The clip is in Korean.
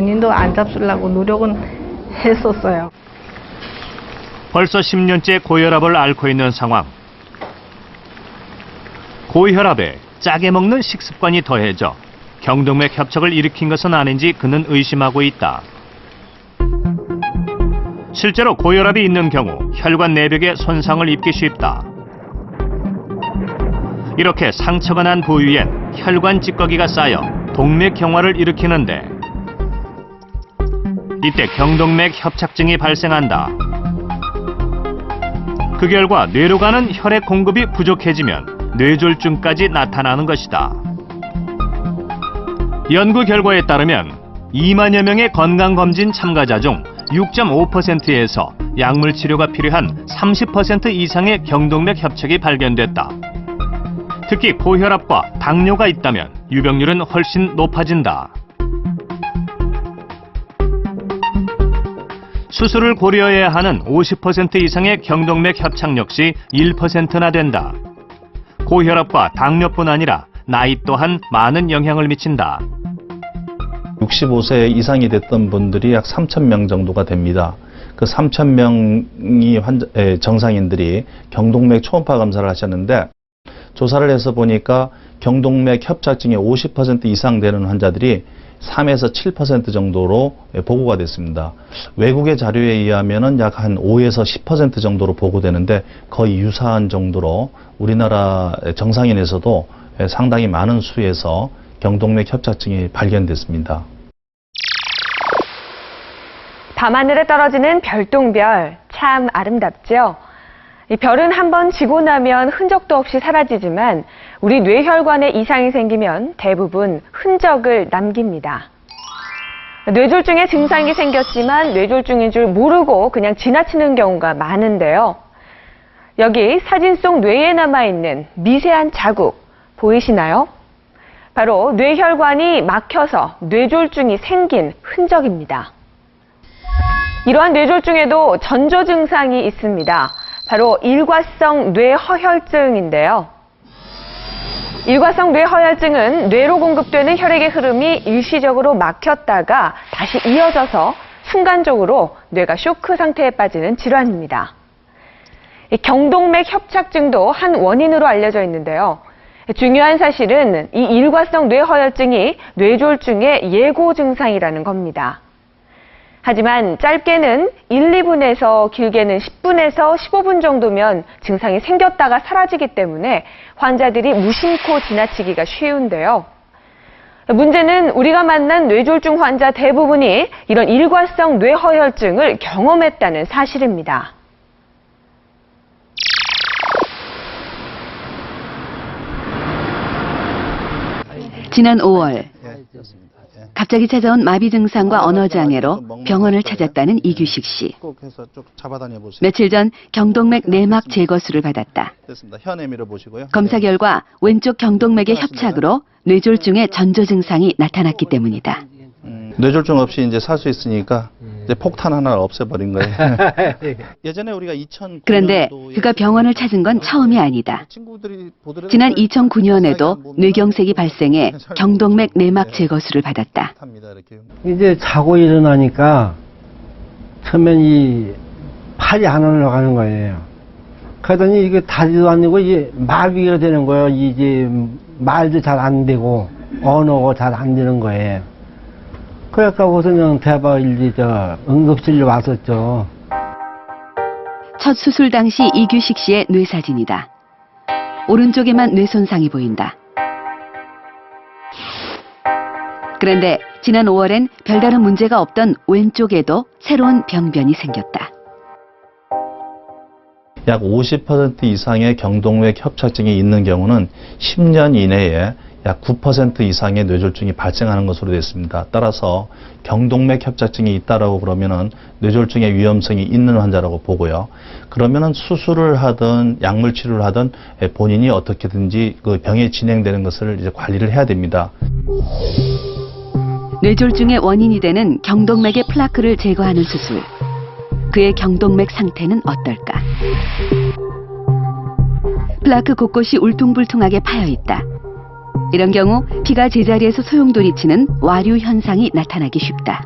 본인도 안 잡수려고 노력은 했었어요. 벌써 10년째 고혈압을 앓고 있는 상황. 고혈압에 짜게 먹는 식습관이 더해져 경동맥 협착을 일으킨 것은 아닌지 그는 의심하고 있다. 실제로 고혈압이 있는 경우 혈관 내벽에 손상을 입기 쉽다. 이렇게 상처가 난 부위엔 혈관 찌꺼기가 쌓여 동맥경화를 일으키는데 이때 경동맥 협착증이 발생한다. 그 결과 뇌로 가는 혈액 공급이 부족해지면 뇌졸중까지 나타나는 것이다. 연구 결과에 따르면 2만여 명의 건강검진 참가자 중 6.5%에서 약물 치료가 필요한 30% 이상의 경동맥 협착이 발견됐다. 특히 고혈압과 당뇨가 있다면 유병률은 훨씬 높아진다. 수술을 고려해야 하는 50% 이상의 경동맥 협착 역시 1%나 된다. 고혈압과 당뇨뿐 아니라 나이 또한 많은 영향을 미친다. 65세 이상이 됐던 분들이 약 3,000명 정도가 됩니다. 그 3,000명이 정상인들이 경동맥 초음파 검사를 하셨는데 조사를 해서 보니까 경동맥 협착증이 50% 이상 되는 환자들이 3에서 7% 정도로 보고가 됐습니다. 외국의 자료에 의하면 약 한 5에서 10% 정도로 보고되는데 거의 유사한 정도로 우리나라 정상인에서도 상당히 많은 수에서 경동맥 협착증이 발견됐습니다. 밤하늘에 떨어지는 별똥별, 참 아름답죠? 이 별은 한번 지고 나면 흔적도 없이 사라지지만 우리 뇌혈관에 이상이 생기면 대부분 흔적을 남깁니다. 뇌졸중의 증상이 생겼지만 뇌졸중인 줄 모르고 그냥 지나치는 경우가 많은데요. 여기 사진 속 뇌에 남아있는 미세한 자국 보이시나요? 바로 뇌혈관이 막혀서 뇌졸중이 생긴 흔적입니다. 이러한 뇌졸중에도 전조 증상이 있습니다. 바로 일과성 뇌허혈증인데요. 일과성 뇌허혈증은 뇌로 공급되는 혈액의 흐름이 일시적으로 막혔다가 다시 이어져서 순간적으로 뇌가 쇼크 상태에 빠지는 질환입니다. 경동맥 협착증도 한 원인으로 알려져 있는데요. 중요한 사실은 이 일과성 뇌허혈증이 뇌졸중의 예고 증상이라는 겁니다. 하지만 짧게는 1, 2분에서 길게는 10분에서 15분 정도면 증상이 생겼다가 사라지기 때문에 환자들이 무심코 지나치기가 쉬운데요. 문제는 우리가 만난 뇌졸중 환자 대부분이 이런 일과성 뇌허혈증을 경험했다는 사실입니다. 지난 5월 갑자기 찾아온 마비 증상과 언어 장애로 병원을 찾았다는 이규식 씨. 며칠 전 경동맥 내막 제거술을 받았다. 검사 결과 왼쪽 경동맥의 협착으로 뇌졸중의 전조 증상이 나타났기 때문이다. 뇌졸중 없이 이제 살 수 있으니까 이제 폭탄 하나를 없애버린 거예요. 예전에 우리가 그런데 그가 병원을 찾은 건 처음이 아니다. 지난 2009년에도 뇌경색이 발생해 경동맥 내막 제거술을 받았다. 이제 자고 일어나니까 처음엔 이 팔이 안 올라가는 거예요. 그러더니 이게 다리도 아니고 이게 마비가 되는 거예요. 이제 말도 잘 안 되고 언어가 잘 안 되는 거예요. 그러니까 우선 대박 일리 응급실로 왔었죠. 첫 수술 당시 이규식 씨의 뇌 사진이다. 오른쪽에만 뇌 손상이 보인다. 그런데 지난 5월엔 별다른 문제가 없던 왼쪽에도 새로운 병변이 생겼다. 약 50% 이상의 경동맥 협착증이 있는 경우는 10년 이내에 약 9% 이상의 뇌졸중이 발생하는 것으로 되어 있습니다. 따라서 경동맥 협착증이 있다라고 그러면은 뇌졸중의 위험성이 있는 환자라고 보고요. 그러면은 수술을 하든 약물 치료를 하든 본인이 어떻게든지 그 병이 진행되는 것을 이제 관리를 해야 됩니다. 뇌졸중의 원인이 되는 경동맥의 플라크를 제거하는 수술. 그의 경동맥 상태는 어떨까? 플라크 곳곳이 울퉁불퉁하게 파여 있다. 이런 경우 피가 제자리에서 소용돌이치는 와류 현상이 나타나기 쉽다.